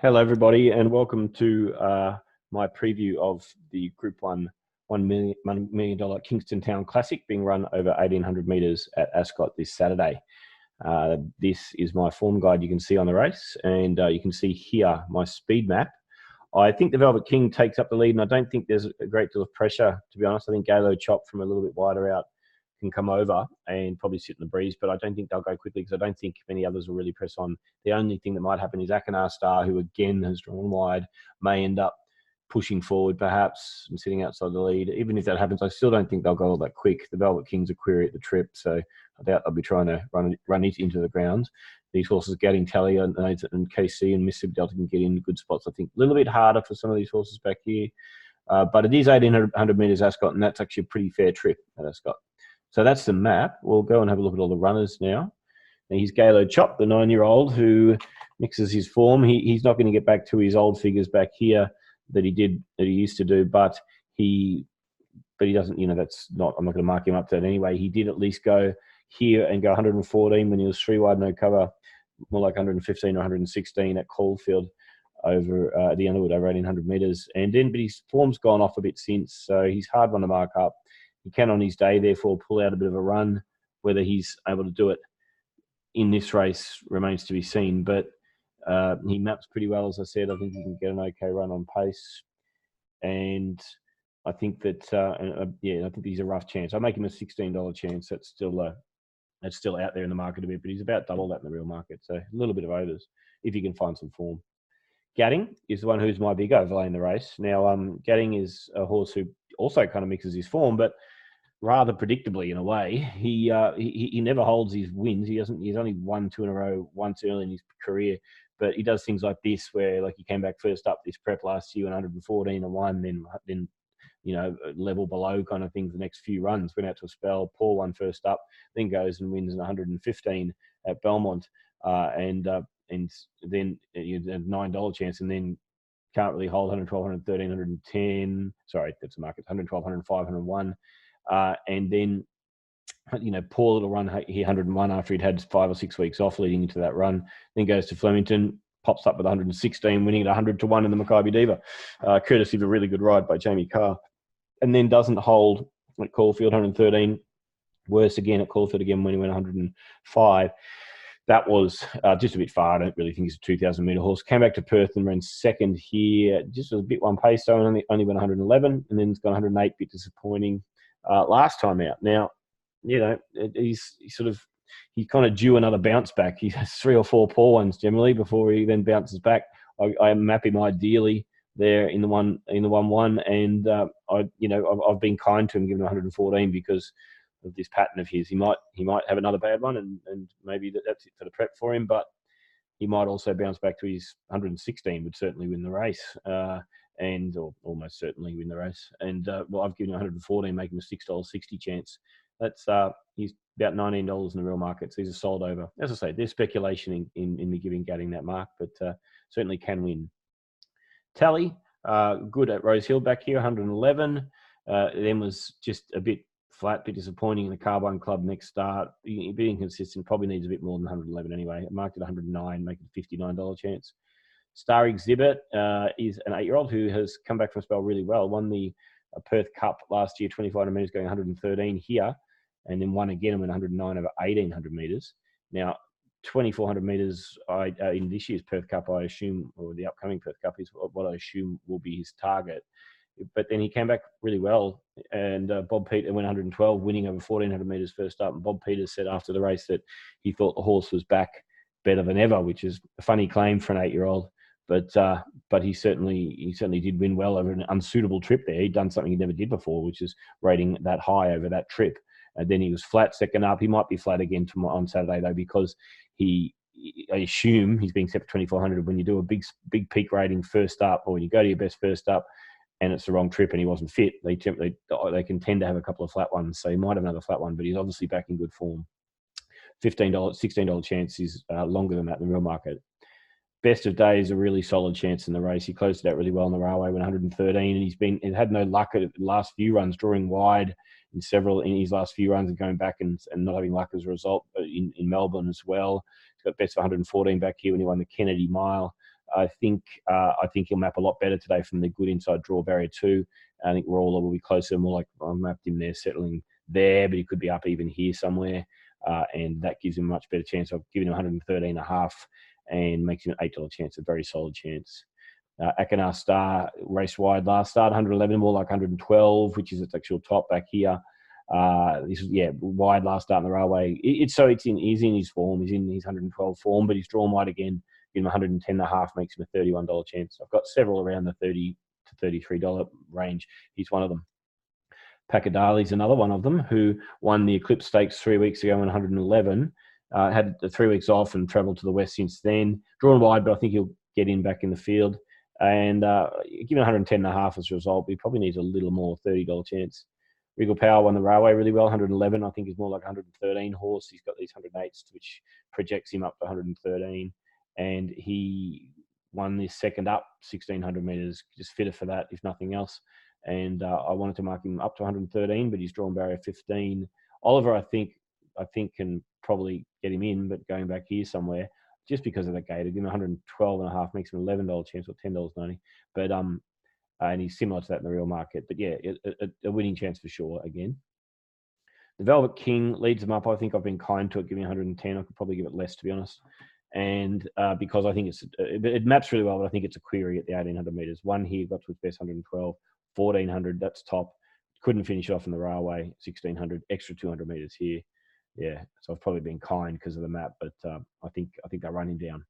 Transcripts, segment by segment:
Hello, everybody, and welcome to my preview of the Group 1 $1 million Kingston Town Classic being run over 1,800 metres at Ascot this Saturday. This is my form guide you can see on the race, and you can see here my speed map. I think the Velvet King takes up the lead, and I don't think there's a great deal of pressure, to be honest. I think Galo Chop from a little bit wider out can come over and probably sit in the breeze, but I don't think they'll go quickly because I don't think many others will really press on. The only thing that might happen is Akinar Star, who again has drawn wide, may end up pushing forward perhaps and sitting outside the lead. Even if that happens, I still don't think they'll go all that quick. The Velvet King's a query at the trip, so I doubt they'll be trying to run it into the ground. These horses, Getting Tally and KC and Mississippi Delta, can get in good spots. I think a little bit harder for some of these horses back here. But it is 1,800 metres Ascot, and that's actually a pretty fair trip at Ascot. So that's the map. We'll go and have a look at all the runners now. He's Galo Chop, the 9-year-old who mixes his form. He's not going to get back to his old figures back here that he used to do, but he doesn't, that's not, I'm not going to mark him up to that anyway. He did at least go here and go 114 when he was 3 wide, no cover, more like 115 or 116 at Caulfield over the Underwood over 1,800 metres. And then, but his form's gone off a bit since, so he's hard one to mark up. He can on his day, therefore, pull out a bit of a run. Whether he's able to do it in this race remains to be seen. But he maps pretty well, as I said. I think he can get an okay run on pace. And I think that, I think he's a rough chance. I make him a $16 chance. That's still out there in the market a bit, but he's about double that in the real market. So a little bit of overs if you can find some form. Gadding is the one who's my big overlay in the race. Now, Gadding is a horse who also kind of mixes his form, but rather predictably in a way. He never holds his wins. He's only won 2 in a row once early in his career, but he does things like this, where like he came back first up this prep last year, 114 and 1, then level below kind of thing. The next few runs went out to a spell. Paul won first up, then goes and wins 115 at Belmont, and then you have $9 chance, and then can't really hold 112, 113, 110. Sorry, that's the market. 112, 105, 101. And then, poor little run here, 101 after he'd had 5 or 6 weeks off leading into that run. Then goes to Flemington, pops up with 116, winning at 100-1 in the Maccabi Diva, courtesy of a really good ride by Jamie Carr. And then doesn't hold at Caulfield, 113. Worse again at Caulfield again when he went 105. That was just a bit far. I don't really think he's a 2,000-metre horse. Came back to Perth and ran second here. Just was a bit one pace, so only went 111, and then it's got 108. Bit disappointing last time out. Now, he's kind of due another bounce back. He has 3 or 4 poor ones generally before he then bounces back. I map him ideally there in the 1-1, and I've been kind to him, giving him 114 because of this pattern of his. He might have another bad one, and maybe that's it for the prep for him, but he might also bounce back to his 116, would certainly win the race, or almost certainly win the race. And I've given him 114, making him a $6.60 chance. That's he's about $19 in the real market, so he's a sold over. As I say, there's speculation in me giving Gadding that mark, but certainly can win. Tally, good at Rose Hill back here, 111. Then was just a bit flat, bit disappointing in the Carbine Club next start. Being inconsistent, probably needs a bit more than 111 anyway. I marked it 109, making a $59 chance. Star Exhibit is an 8-year-old who has come back from a spell really well. Won the Perth Cup last year, 2,500 metres, going 113 here, and then won again and went 109 over 1,800 metres. Now, 2,400 metres in this year's Perth Cup, I assume, or the upcoming Perth Cup, is what I assume will be his target. But then he came back really well, and Bob Peters went 112, winning over 1,400 metres first up. And Bob Peters said after the race that he thought the horse was back better than ever, which is a funny claim for an 8-year-old. But he certainly did win well over an unsuitable trip there. He'd done something he never did before, which is rating that high over that trip. And then he was flat second up. He might be flat again on Saturday though, because I assume he's being set for 2,400. When you do a big peak rating first up, or when you go to your best first up, and it's the wrong trip and he wasn't fit, they can tend to have a couple of flat ones. So he might have another flat one, but he's obviously back in good form. $16 chance is longer than that in the real market. Best of Day is a really solid chance in the race. He closed it out really well in the railway, went 113, and he's had no luck at the last few runs, drawing wide in his last few runs and going back and not having luck as a result in Melbourne as well. He's got best of 114 back here when he won the Kennedy Mile. I think he'll map a lot better today from the good inside draw barrier 2. I think Roller will be closer, more like I mapped him there, settling there, but he could be up even here somewhere. And that gives him a much better chance. I've given him 113.5 and makes him an $8 chance, a very solid chance. Akinar Star race wide last start, 111, more like 112, which is its actual top back here. This is wide last start in the railway. He's in his form. He's in his 112 form, but he's drawn wide again. Give him 110.5, makes him a $31 chance. I've got several around the $30 to $33 range. He's one of them. Pakadali's another one of them, who won the Eclipse Stakes 3 weeks ago in 111. Had the 3 weeks off and travelled to the west since then. Drawn wide, but I think he'll get in back in the field. And given 110.5 as a result, he probably needs a little more, $30 chance. Regal Power won the railway really well, 111. I think is more like 113 horse. He's got these 108s, which projects him up to 113. And he won this second up, 1,600 metres, just fitter for that, if nothing else. And I wanted to mark him up to 113, but he's drawn barrier 15. Oliver, I think can probably get him in, but going back here somewhere, just because of the gate, I'd give him 112.5, makes him $11 chance or $10.90. But and he's similar to that in the real market. But yeah, a winning chance for sure again. The Velvet King leads them up. I think I've been kind to it, giving 110. I could probably give it less, to be honest. And because I think it maps really well, but I think it's a query at the 1,800 metres. One here got to its best 112, 1,400, that's top. Couldn't finish off in the railway, 1,600, extra 200 metres here. Yeah, so I've probably been kind because of the map, but I think they're running down.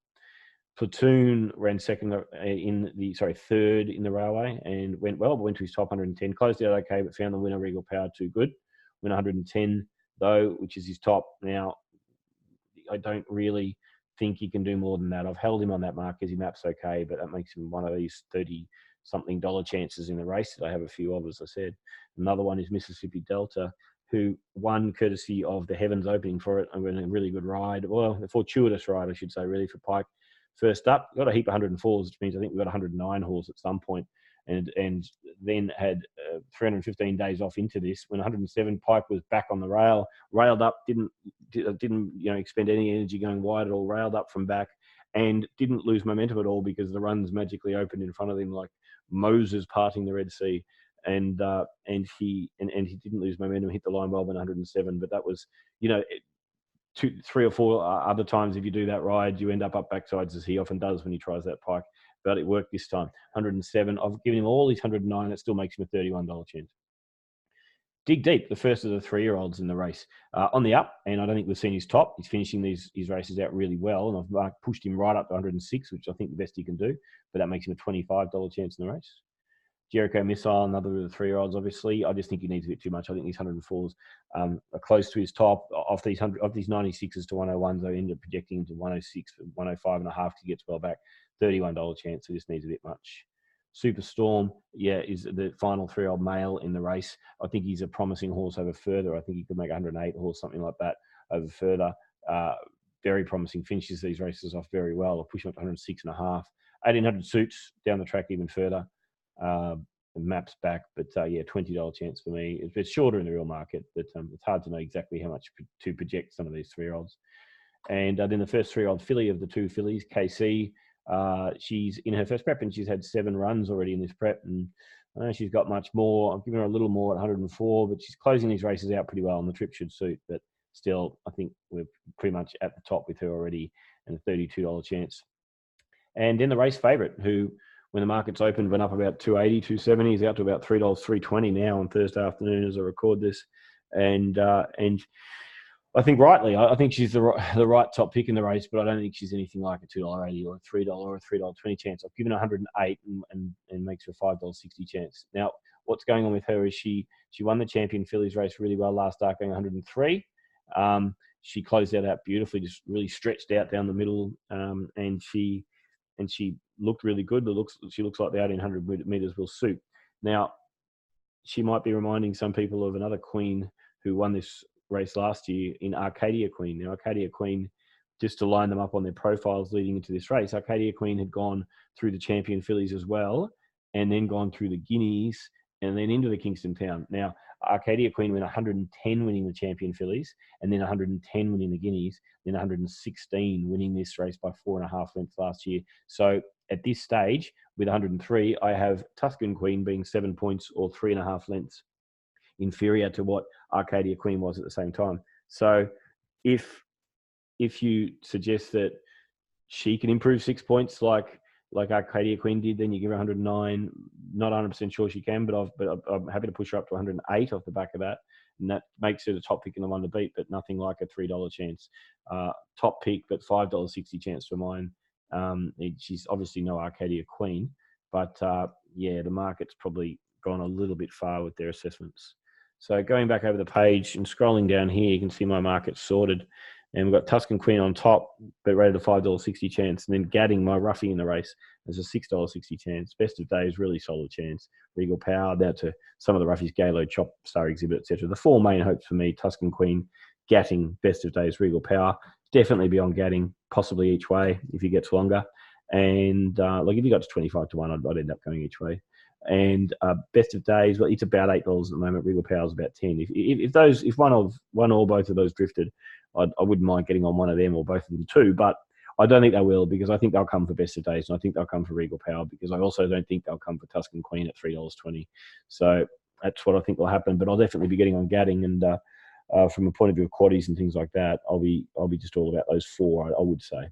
Platoon ran third in the railway and went well, but went to his top 110. Closed out okay, but found the winner, Regal Power, too good. Went 110 though, which is his top. Now, I don't really think he can do more than that. I've held him on that mark because he maps okay, but that makes him one of these $30-something chances in the race that I have a few of, as I said. Another one is Mississippi Delta, who won courtesy of the Heavens opening for it. I'm going a really good ride. Well, a fortuitous ride, I should say, really, for Pike. First up, got a heap of 104s, which means I think we got 109 horse at some point, and then had 315 days off into this. When 107, Pike was back on the rail, railed up, didn't expend any energy going wide at all, railed up from back, and didn't lose momentum at all because the runs magically opened in front of him like Moses parting the Red Sea. And he didn't lose momentum, hit the line well, 107. But that was, 3 or 4 other times if you do that ride, you end up backsides, as he often does when he tries that Pike. But it worked this time. 107. I've given him all his 109. It still makes him a $31 chance. Dig Deep, the first of the 3-year-olds in the race, on the up, and I don't think we've seen his top. He's finishing his races out really well, and I've pushed him right up to 106, which I think the best he can do. But that makes him a $25 chance in the race. Jericho Missile, another of the 3-year-olds, obviously. I just think he needs a bit too much. I think these 104s are close to his top. Of these 96s to 101s, I end up projecting him to 106, 105.5 to gets well back. $31 chance, so just needs a bit much. Superstorm, is the final 3-year-old male in the race. I think he's a promising horse over further. I think he could make 108 horse, something like that, over further. Very promising, finishes these races off very well. I'll push him up to 106.5. 1,800 suits down the track even further. Maps back, but $20 chance for me. It's shorter in the real market, but it's hard to know exactly how much to project some of these 3-year-olds. And then the first 3-year-old filly of the 2 fillies, KC, she's in her first prep and she's had 7 runs already in this prep, and I don't know she's got much more. I've given her a little more at 104, but she's closing these races out pretty well, and the trip should suit. But still, I think we're pretty much at the top with her already, and a $32 chance. And then the race favourite, who, when the markets opened, went up about 280, 270. He's out to about $3, $3.20 now on Thursday afternoon as I record this. And I think rightly, I think she's the right top pick in the race, but I don't think she's anything like a $2.80 or a $3 or a $3.20 chance. I've given her 108 and makes her a $5.60 chance. Now, what's going on with her is she won the Champion Fillies race really well last start, going 103. She closed that out beautifully, just really stretched out down the middle, and she looked really good. She looks like the 1,800 metres will suit. Now, she might be reminding some people of another queen who won this race last year in Arcadia Queen. Now, Arcadia Queen, just to line them up on their profiles leading into this race, Arcadia Queen had gone through the Champion Fillies as well, and then gone through the Guineas, and then into the Kingston Town. Now, Arcadia Queen went 110 winning the Champion Fillies, and then 110 winning the Guineas, then 116 winning this race by 4.5 lengths last year. So at this stage with 103, I have Tuscan Queen being 7 points or 3.5 lengths inferior to what Arcadia Queen was at the same time. So if you suggest that she can improve 6 points like Arcadia Queen did, then you give her 109. Not 100% sure she can, but I'm happy to push her up to 108 off the back of that. And that makes her the top pick and the one to beat, but nothing like a $3 chance. Top pick, but $5.60 chance for mine. She's obviously no Arcadia Queen, but yeah, the market's probably gone a little bit far with their assessments. So going back over the page and scrolling down here, you can see my market sorted. And we've got Tuscan Queen on top, but rated a $5.60 chance. And then Gadding, my roughie in the race, has a $6.60 chance. Best of Days, really solid chance. Regal Power, down to some of the roughies, Galo, Chop, Star Exhibit, etc. The four main hopes for me: Tuscan Queen, Gatting, Best of Days, Regal Power. Definitely beyond Gatting, possibly each way if he gets longer. And like if you got to 25 to 1, I'd end up going each way. And Best of Days, well, it's about $8 at the moment. Regal Power is about 10. If one or both of those drifted, I wouldn't mind getting on one of them or both of them too. But I don't think they will, because I think they'll come for Best of Days, and I think they'll come for Regal Power, because I also don't think they'll come for Tuscan Queen at $3.20. So that's what I think will happen. But I'll definitely be getting on Gadding, and from a point of view of quaddies and things like that, I'll be just all about those four, I would say.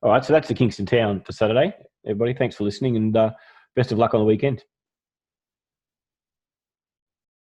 All right, so that's the Kingston Town for Saturday. Everybody, thanks for listening, and best of luck on the weekend.